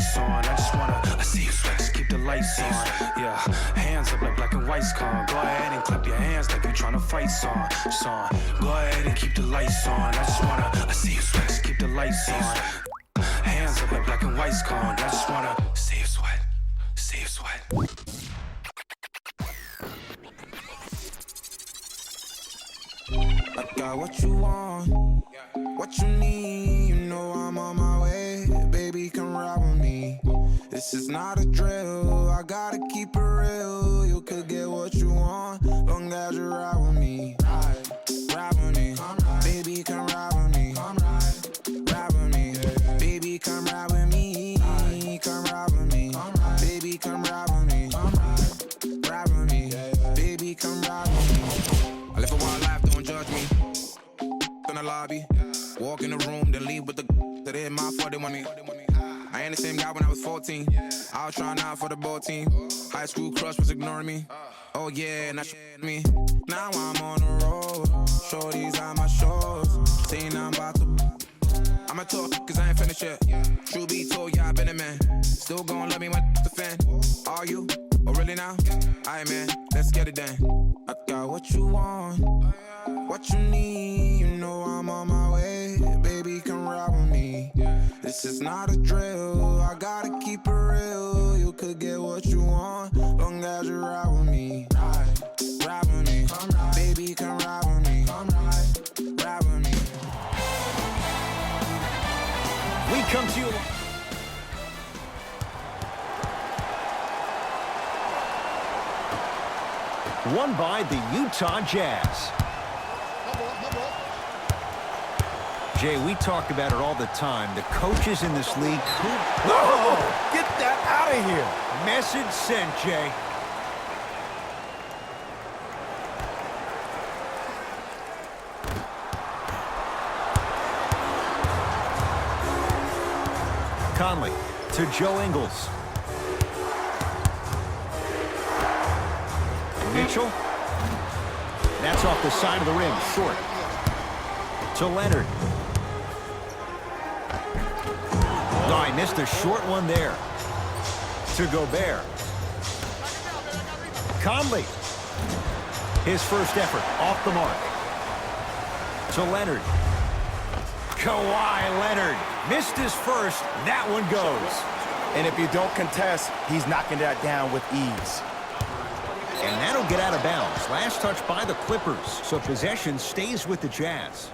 lights on. I just wanna, I see you sweat, just keep the lights on. Yeah, hands up like black and white's con. Go ahead and clap your hands like you tryna fight song. Go ahead and keep the lights on. I just wanna, I see you sweat, just keep the lights on. Hands up like black and white's con. I just wanna see you sweat, see you sweat. I got what you want, what you need. You know I'm on my way, baby, come ride with me. This is not a drill, I gotta keep it real. You could get what you want, long as you ride with me. Ride with me, baby, come ride with me. Ride with me, baby, come ride with me. Come ride with me, baby, come ride with me. Ride with me, baby, come ride with me. I live a wild life, don't judge me. In the lobby, walk in the room, then leave with the that hit my 40 money. I ain't the same guy when I was 14. I was trying out for the ball team. High school crush was ignoring me. Oh yeah, now me. Now I'm on the road. Shorties on my shows. Saying I'm about to. I'ma talk cause I ain't finished yet. True be told, yeah, I been a man. Still gon' love me when the fan. Are you? Oh really now? Aight man, let's get it done. I got what you want, what you need. You know I'm on my way, baby, come ride with me. This is not a drill, I gotta keep it real. You could get what you want, long as you ride with me. Ride with me, baby, come ride with me. Ride with me. We come to you. Won by the Utah Jazz. Jay, we talk about it all the time. The coaches in this league. Whoa! Get that out of here! Message sent, Jay. Conley to Joe Ingles. Mitchell. That's off the side of the rim, short. To Leonard. No, I missed a short one there. To Gobert. Conley. His first effort, off the mark. To Leonard. Kawhi Leonard. Missed his first, that one goes. And if you don't contest, he's knocking that down with ease. And that'll get out of bounds. Last touch by the Clippers, so possession stays with the Jazz.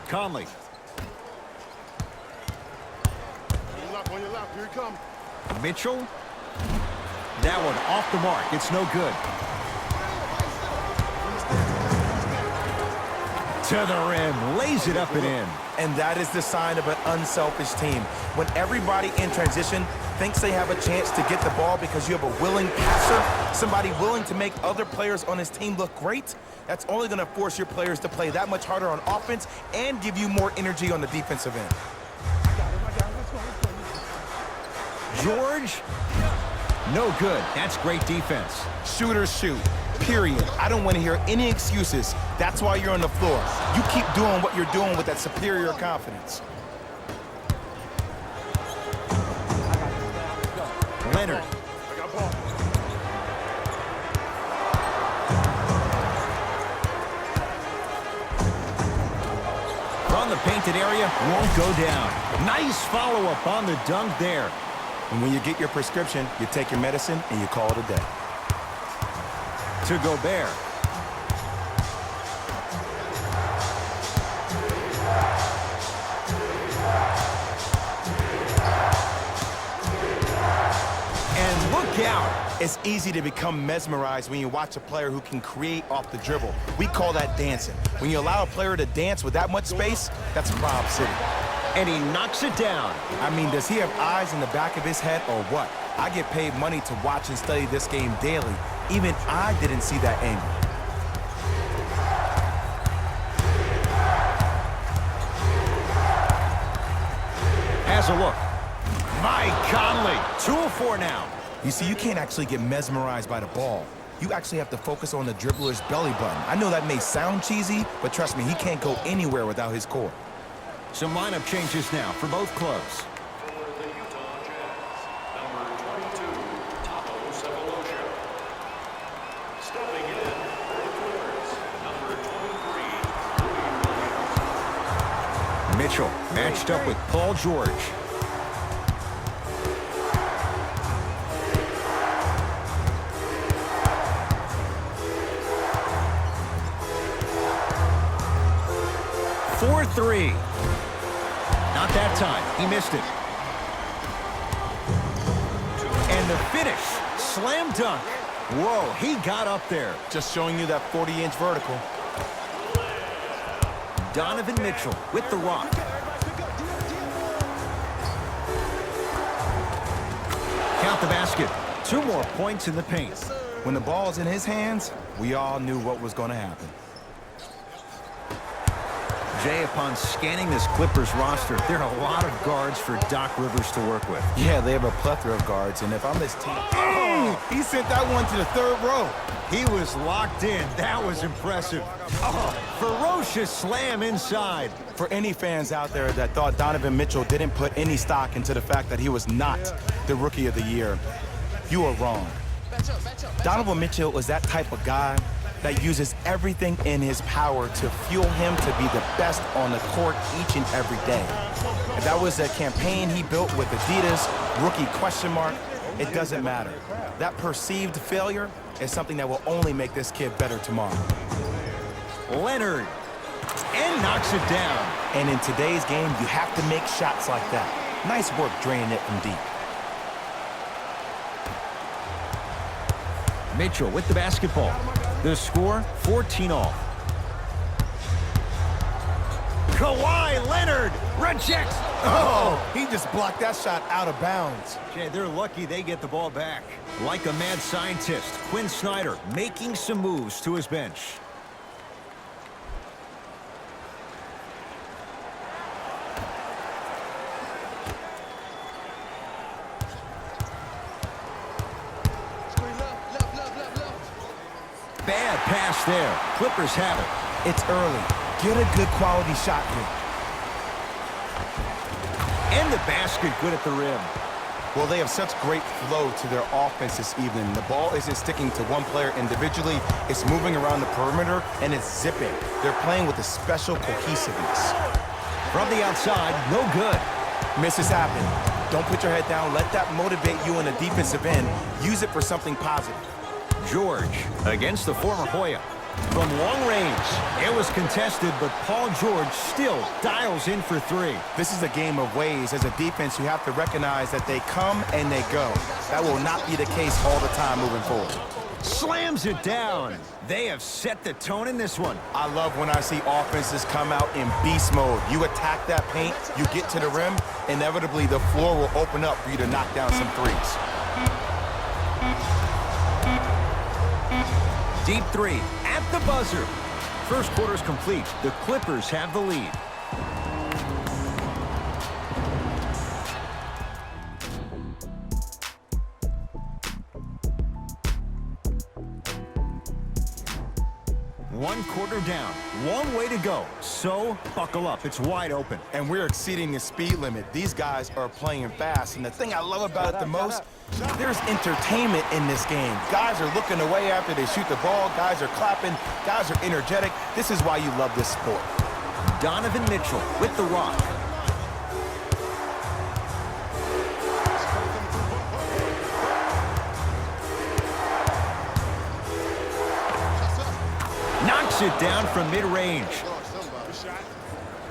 Conley. On your left, here he comes. Mitchell. That one off the mark. It's no good. To the rim. Lays it up and in. And that is the sign of an unselfish team. When everybody in transition thinks they have a chance to get the ball because you have a willing passer, somebody willing to make other players on his team look great, that's only going to force your players to play that much harder on offense and give you more energy on the defensive end. George. No good. That's great defense. Shooters shoot. Period. I don't want to hear any excuses. That's why you're on the floor. You keep doing what you're doing with that superior confidence. Leonard. From the painted area, won't go down. Nice follow-up on the dunk there. And when you get your prescription, you take your medicine and you call it a day. To Gobert. And look out. It's easy to become mesmerized when you watch a player who can create off the dribble. We call that dancing. When you allow a player to dance with that much space, that's Rob City. And he knocks it down. I mean, does he have eyes in the back of his head or what? I get paid money to watch and study this game daily. Even I didn't see that angle. Has a look. Mike Conley. 2 of 4 now. You see, you can't actually get mesmerized by the ball. you actually have to focus on the dribbler's belly button. I know that may sound cheesy, but trust me, he can't go anywhere without his core. Some lineup changes now for both clubs. For the Utah Jazz, number 22, Thabo Sefolosha. Stepping in for the Clippers, number 23, Louis Williams. Mitchell matched up with Paul George. For three. Not that time. He missed it. And the finish. Slam dunk. Whoa, he got up there. Just showing you that 40-inch vertical. Donovan Mitchell with the rock. Count the basket. 2 more points in the paint. When the ball's in his hands, we all knew what was going to happen. Jay, upon scanning this Clippers roster, there are a lot of guards for Doc Rivers to work with. Yeah, they have a plethora of guards, and if I'm this team... Oh, he sent that one to the 3rd row. He was locked in. That was impressive. Oh, ferocious slam inside. For any fans out there that thought Donovan Mitchell didn't put any stock into the fact that he was not the Rookie of the Year, you are wrong. Donovan Mitchell was that type of guy that uses everything in his power to fuel him to be the best on the court each and every day. If that was a campaign he built with Adidas, rookie question mark, it doesn't matter. That perceived failure is something that will only make this kid better tomorrow. Leonard. And knocks it down. And in today's game, you have to make shots like that. Nice work draining it from deep. Mitchell with the basketball. The score, 14 all. Kawhi Leonard rejects. Oh, he just blocked that shot out of bounds. Jay, they're lucky they get the ball back. Like a mad scientist, Quinn Snyder making some moves to his bench. Bad pass there. Clippers have it. It's early. Get a good quality shot here. And the basket good at the rim. Well, they have such great flow to their offense this evening. The ball isn't sticking to one player individually. It's moving around the perimeter, and it's zipping. They're playing with a special cohesiveness. From the outside, no good. Misses happen. Don't put your head down. Let that motivate you in the defensive end. Use it for something positive. George against the former Hoya. From long range, it was contested, but Paul George still dials in for 3. This is a game of ways. As a defense, you have to recognize that they come and they go. That will not be the case all the time moving forward. Slams it down. They have set the tone in this one. I love when I see offenses come out in beast mode. You attack that paint, you get to the rim, inevitably the floor will open up for you to knock down some threes. Deep 3 at the buzzer. First quarter's complete. The Clippers have the lead. One quarter down. Long way to go. So, buckle up. It's wide open. And we're exceeding the speed limit. These guys are playing fast. And the thing I love about it the most, there's entertainment in this game. Guys are looking away after they shoot the ball. Guys are clapping. Guys are energetic. This is why you love this sport. Donovan Mitchell with the rock. Knocks it down from mid-range.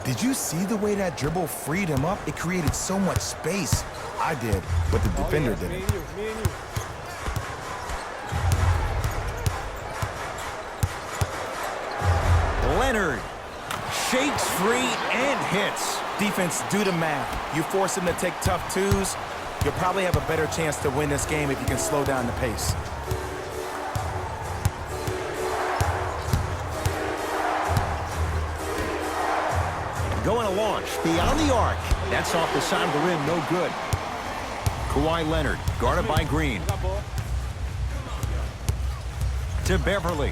Did you see the way that dribble freed him up? It created so much space. I did, but the defender didn't. Leonard shakes free and hits. Defense, do the math. You force him to take tough twos, you'll probably have a better chance to win this game if you can slow down the pace. Going to launch beyond the arc. That's off the side of the rim, no good. Kawhi Leonard, guarded by Green. to Beverly.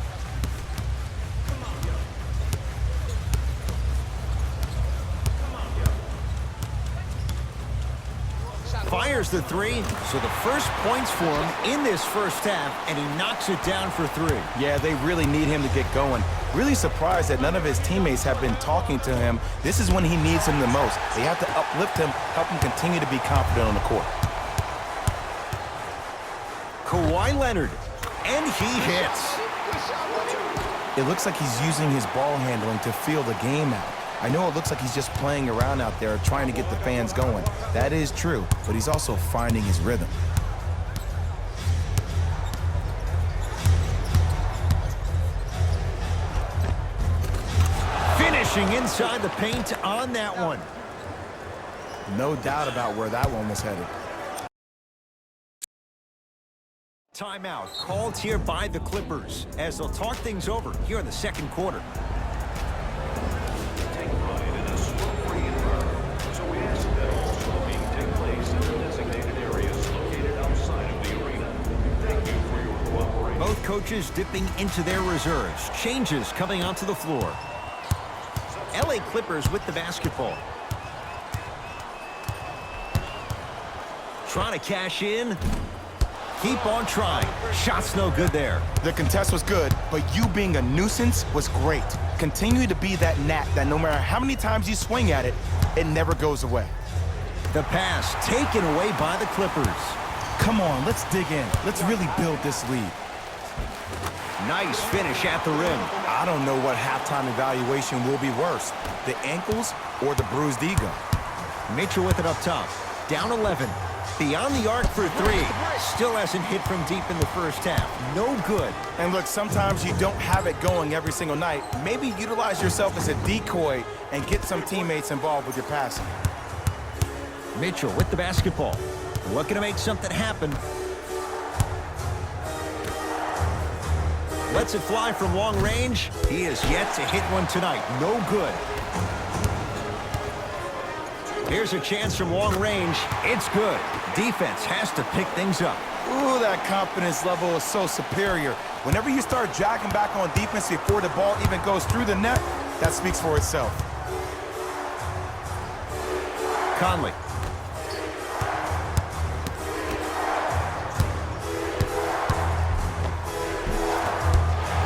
Fires the three, so the first points for him in this first half, and he knocks it down for three. Yeah, they really need him to get going. Really surprised that none of his teammates have been talking to him. This is when he needs him the most. They have to uplift him, help him continue to be confident on the court. Kawhi Leonard, and he hits. It looks like he's using his ball handling to feel the game out. I know it looks like he's just playing around out there trying to get the fans going. That is true, but he's also finding his rhythm. Finishing inside the paint on that one. No doubt about where that one was headed. Timeout called here by the Clippers as they'll talk things over here in the second quarter. Take pride in a smoke-free environment, so we ask that all smoking take place in the designated areas located outside of the arena. Thank you for your cooperation. Both coaches dipping into their reserves. Changes coming onto the floor. LA Clippers with the basketball. Trying to cash in. Keep on trying. Shot's no good there. The contest was good, but you being a nuisance was great. Continue to be that gnat that no matter how many times you swing at it, it never goes away. The pass taken away by the Clippers. Come on, let's dig in. Let's really build this lead. Nice finish at the rim. I don't know what halftime evaluation will be worse, the ankles or the bruised ego. Mitchell with it up top. Down 11. Beyond the arc for three. Still hasn't hit from deep in the first half. No good. And look, sometimes you don't have it going every single night. Maybe utilize yourself as a decoy and get some teammates involved with your passing. Mitchell with the basketball. Looking to make something happen. Lets it fly from long range. He is yet to hit one tonight. No good. Here's a chance from long range. It's good. Defense has to pick things up. Ooh, that confidence level is so superior. Whenever you start jogging back on defense before the ball even goes through the net, that speaks for itself. Conley.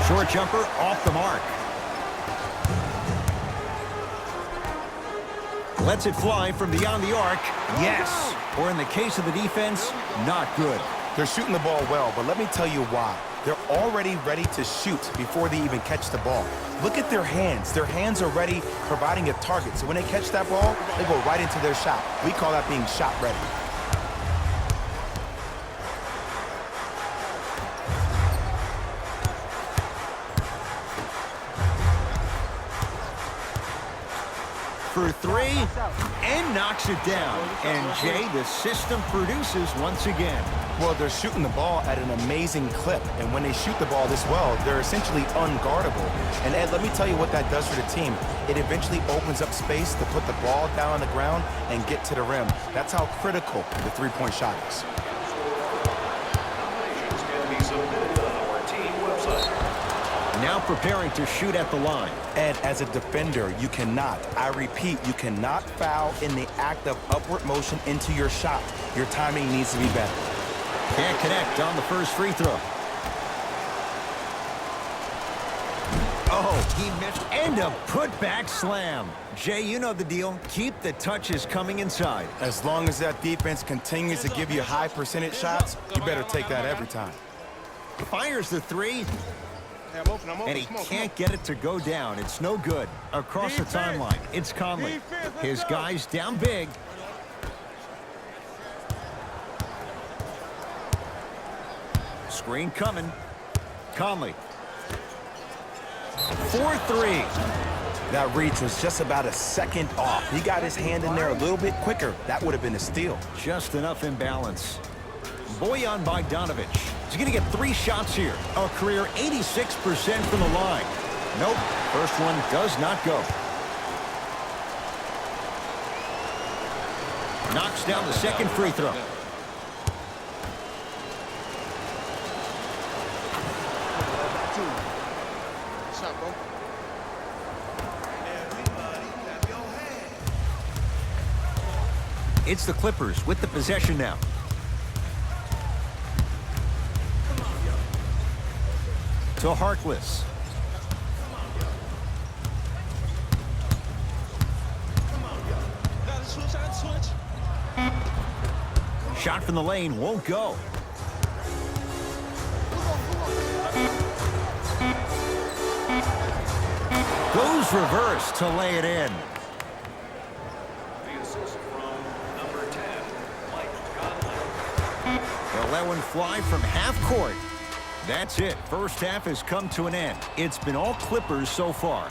Short jumper off the mark. Lets it fly from beyond the arc. Yes. Or in the case of the defense, not good. They're shooting the ball well, but let me tell you why. They're already ready to shoot before they even catch the ball. Look at their hands. Their hands are ready, providing a target. So when they catch that ball, they go right into their shot. We call that being shot ready. For three, and knocks it down. And Jay, the system produces once again. Well, they're shooting the ball at an amazing clip, and when they shoot the ball this well, they're essentially unguardable. And Ed, let me tell you what that does for the team. It eventually opens up space to put the ball down on the ground and get to the rim. That's how critical the three-point shot is. Nominations can be submitted on our team website. Now preparing to shoot at the line. Ed, as a defender, you cannot, I repeat, you cannot foul in the act of upward motion into your shot. Your timing needs to be better. Can't connect on the first free throw. Oh, he missed. And a putback slam. Jay, you know the deal. Keep the touches coming inside. As long as that defense continues to give you high percentage shots, you better take that every time. Fires the three. And he can't get it to go down. It's no good. Across the timeline, it's Conley. His guys down big. Screen coming. Conley. 4-3. That reach was just about a second off. He got his hand in there a little bit quicker. That would have been a steal. Just enough imbalance. Bojan Bogdanovic. He's going to get 3 shots here. A career 86% from the line. Nope. First one does not go. Knocks down the second free throw. It's the Clippers with the possession now. To Harkless. Shot from the lane won't go. Goes reverse to lay it in. The assist from number 10, Mike Conley. They'll let one fly from half court. That's it. First half has come to an end. It's been all Clippers so far.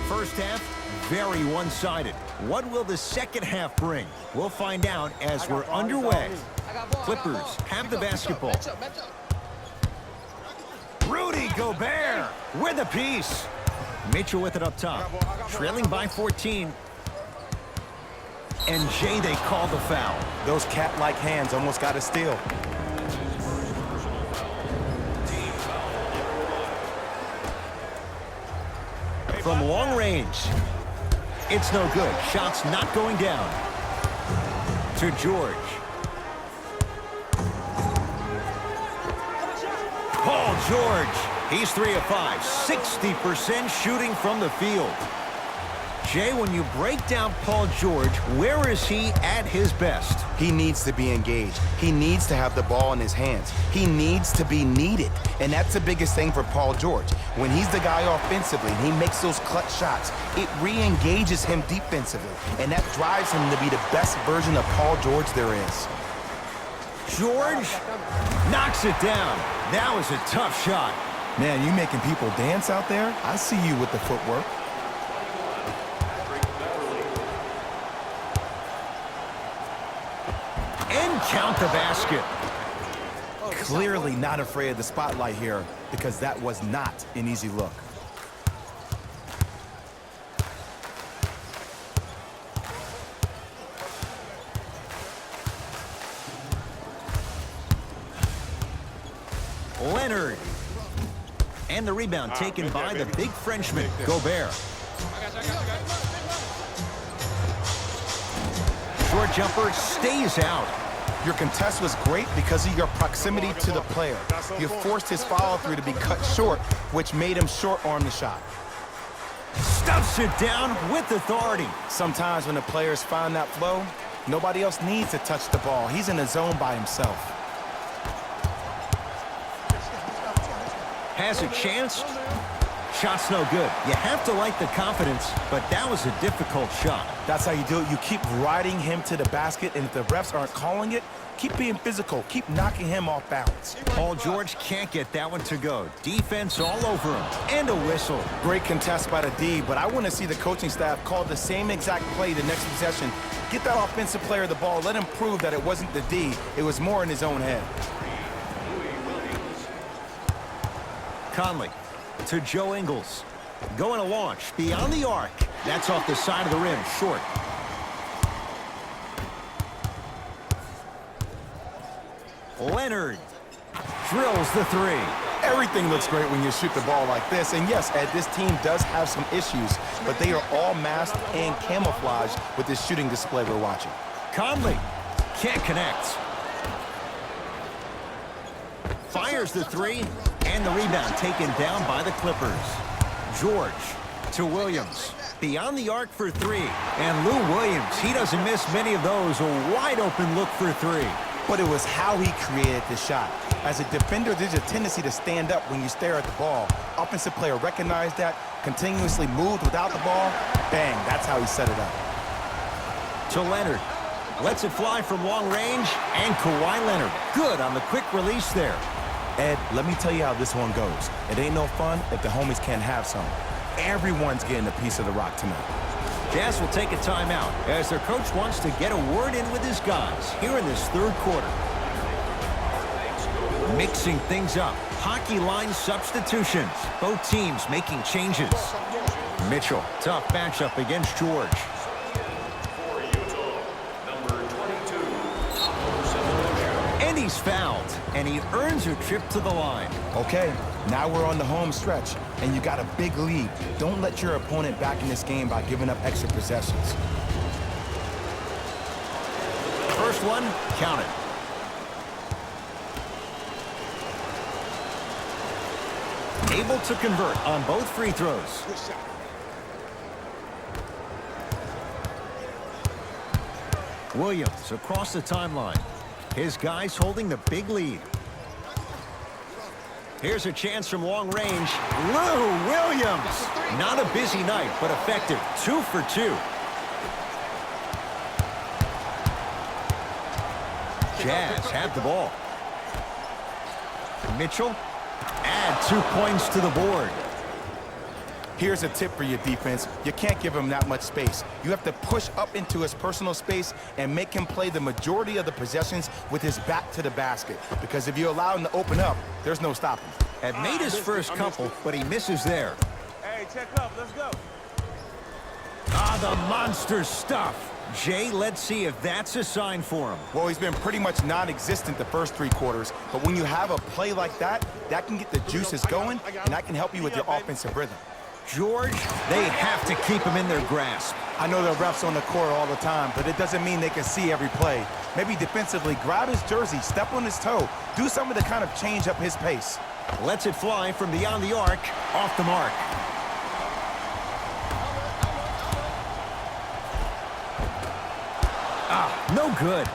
First half, very one-sided. What will the second half bring? We'll find out as we're underway. Clippers have the basketball. Rudy Gobert with a piece. Mitchell with it up top. Trailing by 14. And Jay, they call the foul. Those cat-like hands almost got a steal. From long range. It's no good. Shot's not going down. To George. Paul George. He's 3 of 5. 60% shooting from the field. Jay, when you break down Paul George, where is he at his best? He needs to be engaged. He needs to have the ball in his hands. He needs to be needed. And that's the biggest thing for Paul George. When he's the guy offensively and he makes those clutch shots, it re-engages him defensively. And that drives him to be the best version of Paul George there is. George knocks it down. That was a tough shot. Man, you making people dance out there? I see you with the footwork. And count the basket. Clearly not afraid of the spotlight here because that was not an easy look. Leonard. And the rebound taken by the big Frenchman, Gobert. Short jumper stays out. Your contest was great because of your proximity to the player. You forced his follow-through to be cut short, which made him short-arm the shot. Stuffs it down with authority. Sometimes when the players find that flow, nobody else needs to touch the ball. He's in the zone by himself. Has a chance. Shot's no good. You have to like the confidence, but that was a difficult shot. That's how you do it. You keep riding him to the basket, and if the refs aren't calling it, keep being physical. Keep knocking him off balance. Paul George can't get that one to go. Defense all over him. And a whistle. Great contest by the D, but I want to see the coaching staff call the same exact play the next possession. Get that offensive player the ball. Let him prove that it wasn't the D. It was more in his own head. Conley to Joe Ingles. Going to launch beyond the arc. That's off the side of the rim, short. Leonard drills the three. Everything looks great when you shoot the ball like this. And yes, Ed, this team does have some issues, but they are all masked and camouflaged with this shooting display we're watching. Conley can't connect. Fires the three, and the rebound taken down by the Clippers. George to Williams. Beyond the arc for three. And Lou Williams, he doesn't miss many of those. A wide open look for three. But it was how he created the shot. As a defender, there's a tendency to stand up when you stare at the ball. Offensive player recognized that, continuously moved without the ball. Bang, that's how he set it up. To Leonard. Lets it fly from long range. And Kawhi Leonard. Good on the quick release there. Ed, let me tell you how this one goes. It ain't no fun if the homies can't have some. Everyone's getting a piece of the rock tonight. Jazz will take a timeout as their coach wants to get a word in with his guys here in this third quarter. Mixing things up. hockey line substitutions. Both teams making changes. Mitchell, tough matchup against George. For Utah, number 22, And he's fouled, and he earns a trip to the line. Okay, now we're on the home stretch, and you got a big lead. Don't let your opponent back in this game by giving up extra possessions. First one, count it. Able to convert on both free throws. Williams across the timeline. His guys holding the big lead. Here's a chance from long range. Lou Williams. Not a busy night, but effective. 2 for 2. Jazz have the ball. Mitchell, add 2 points to the board. Here's a tip for your defense. You can't give him that much space. You have to push up into his personal space and make him play the majority of the possessions with his back to the basket. Because if you allow him to open up, there's no stopping. Had made his first couple, but he misses there. Hey, check up. Let's go. Ah, the monster stuff. Jay, let's see if that's a sign for him. Well, he's been pretty much non-existent the first 3 quarters, but when you have a play like that, that can get the juices going, and that can help you with your offensive rhythm. George, they have to keep him in their grasp. I know the refs on the court all the time, but it doesn't mean they can see every play. Maybe defensively, grab his jersey, step on his toe, do something to kind of change up his pace. Lets it fly from beyond the arc, off the mark. Ah, no good.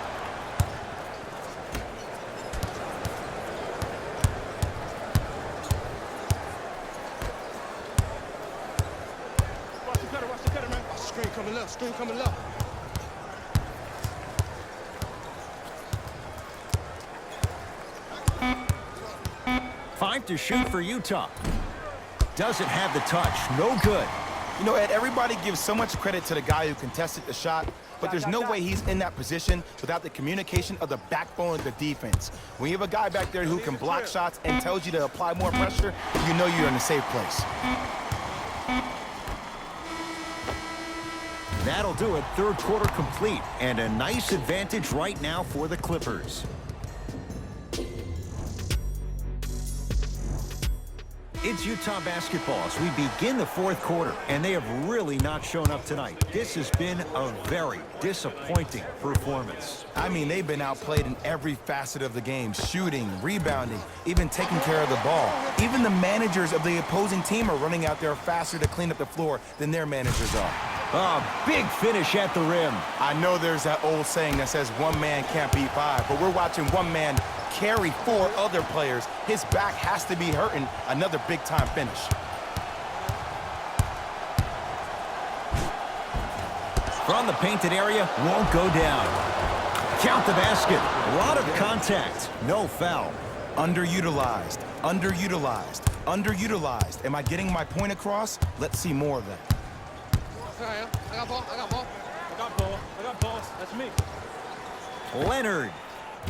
Watch the cutter, man. Screen coming left. Five to shoot for Utah. Doesn't have the touch. No good. You know, Ed, everybody gives so much credit to the guy who contested the shot, but there's no way he's in that position without the communication of the backbone of the defense. When you have a guy back there who can block shots and tells you to apply more pressure, you know you're in a safe place. That'll do it. Third quarter complete. And a nice advantage right now for the Clippers. It's Utah basketball as we begin the fourth quarter, and they have really not shown up tonight. This has been a very disappointing performance. I mean, they've been outplayed in every facet of the game, shooting, rebounding, even taking care of the ball. Even the managers of the opposing team are running out there faster to clean up the floor than their managers are. A big finish at the rim. I know there's that old saying that says one man can't beat 5, but we're watching one man carry 4 other players. His back has to be hurting. Another big-time finish. From the painted area, won't go down. Count the basket. A lot of contact. No foul. Underutilized, underutilized, underutilized. Am I getting my point across? Let's see more of that. I got ball. That's me. Leonard.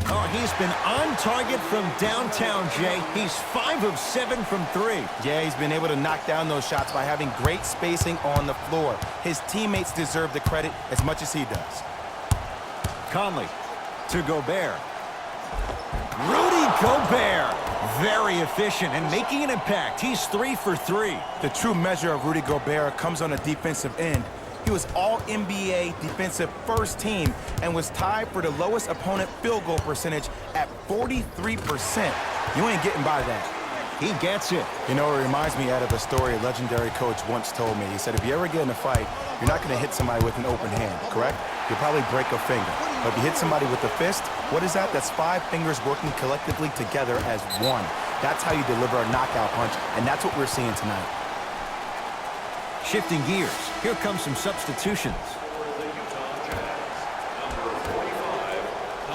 Oh, he's been on target from downtown, Jay. He's 5 of 7 from 3. Yeah, he's been able to knock down those shots by having great spacing on the floor. His teammates deserve the credit as much as he does. Conley to Gobert. Rudy Gobert. Very efficient and making an impact. He's 3 for 3. The true measure of Rudy Gobert comes on the defensive end. He was all-NBA defensive first team and was tied for the lowest opponent field goal percentage at 43%. You ain't getting by that. He gets it. You know, it reminds me out of a story a legendary coach once told me. He said, if you ever get in a fight, you're not going to hit somebody with an open hand, correct? You'll probably break a finger. But if you hit somebody with a fist, what is that? That's 5 fingers working collectively together as one. That's how you deliver a knockout punch, and that's what we're seeing tonight. Shifting gears. Here comes some substitutions. for the Utah Jazz, number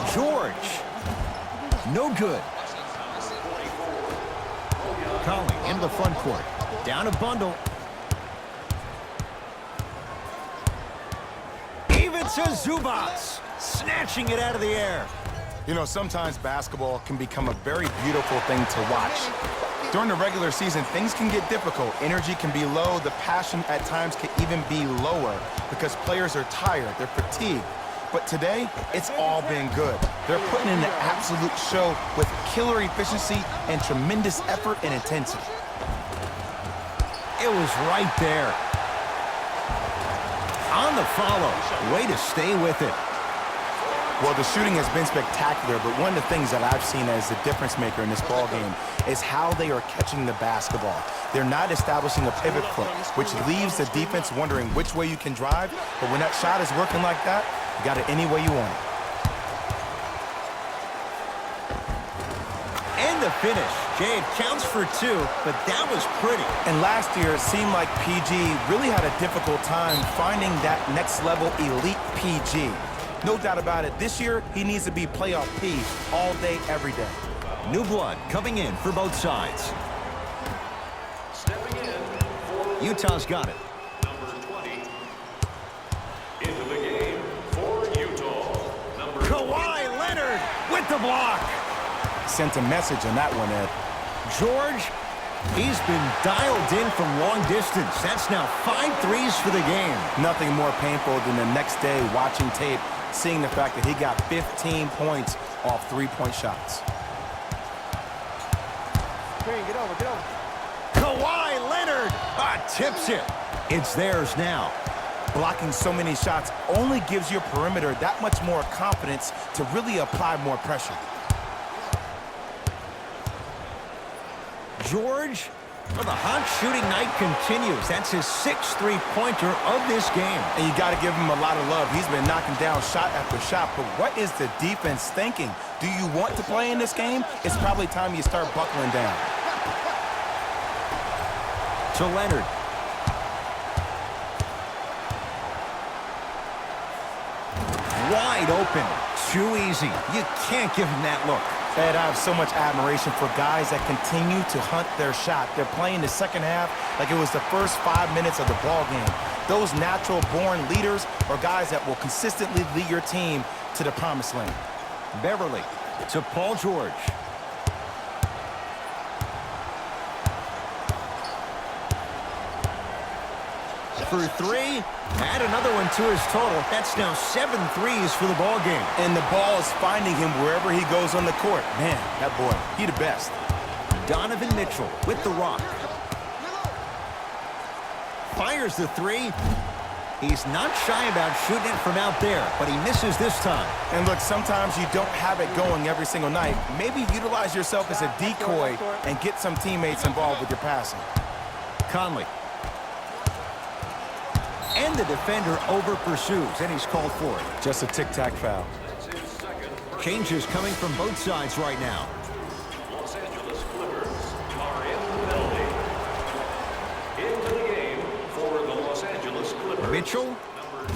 45, George. No good. Conley into the front court. Down a bundle. Even to Zubats. Snatching it out of the air. You know, sometimes basketball can become a very beautiful thing to watch. During the regular season, things can get difficult. Energy can be low. The passion at times can even be lower because players are tired. They're fatigued. But today, it's all been good. They're putting in an absolute show with killer efficiency and tremendous effort and intensity. It was right there. On the follow. Way to stay with it. Well, the shooting has been spectacular, but one of the things that I've seen as the difference maker in this ball game is how they are catching the basketball. They're not establishing a pivot foot, which leaves the defense wondering which way you can drive, but when that shot is working like that, you got it any way you want it. And the finish. Jay, it counts for 2, but that was pretty. And last year, it seemed like PG really had a difficult time finding that next level elite PG. No doubt about it, this year, he needs to be playoff P all day, every day. New blood coming in for both sides. Stepping in for Utah's got it. number 20. Into the game for Utah. Number Kawhi Leonard with the block. Sent a message on that one, Ed. George, he's been dialed in from long distance. That's now 5 threes for the game. Nothing more painful than the next day watching tape, seeing the fact that he got 15 points off three-point shots. Get over, get over. Kawhi Leonard tips it. It's theirs now. Blocking so many shots only gives your perimeter that much more confidence to really apply more pressure. George, well, the hot shooting night continues. That's his 6th three-pointer of this game. And you got to give him a lot of love. He's been knocking down shot after shot. But what is the defense thinking? Do you want to play in this game? It's probably time you start buckling down. To Leonard. Wide open. Too easy. You can't give him that look. Ed, I have so much admiration for guys that continue to hunt their shot. They're playing the second half like it was the first 5 minutes of the ball game. Those natural-born leaders are guys that will consistently lead your team to the promised land. Beverly to Paul George. For 3, add another one to his total. That's now 7 threes for the ball game. And the ball is finding him wherever he goes on the court. Man, that boy, he the best. Donovan Mitchell with the rock. Fires the 3. He's not shy about shooting it from out there, but he misses this time. And look, sometimes you don't have it going every single night. Maybe utilize yourself as a decoy and get some teammates involved with your passing. Conley. And the defender over pursues, and he's called for it. Just a tic-tac foul. Changes coming from both sides right now. Los Angeles Clippers are in the building. Into the game for the Los Angeles Clippers. Mitchell, Number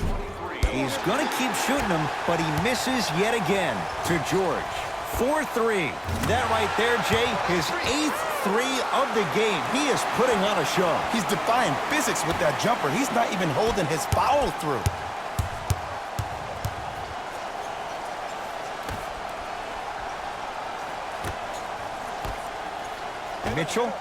23. he's going to keep shooting them, but he misses yet again to George. 4-3. That right there, Jay, his 8th 3 of the game. He is putting on a show. He's defying physics with that jumper. He's not even holding his foul through. Mitchell,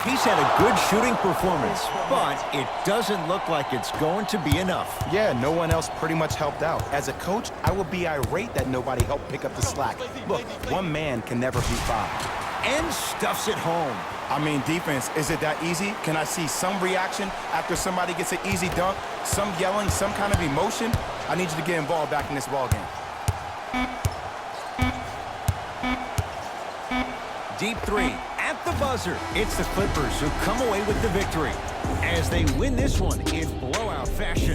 he's had a good shooting performance, but it doesn't look like it's going to be enough. Yeah, no one else pretty much helped out. As a coach, I would be irate that nobody helped pick up the slack. Look, one man can never beat 5. And stuffs it home. I mean, defense, is it that easy? Can I see some reaction after somebody gets an easy dunk? Some yelling, some kind of emotion? I need you to get involved back in this ball game. Deep 3 at the buzzer. It's the Clippers who come away with the victory as they win this one in blowout fashion.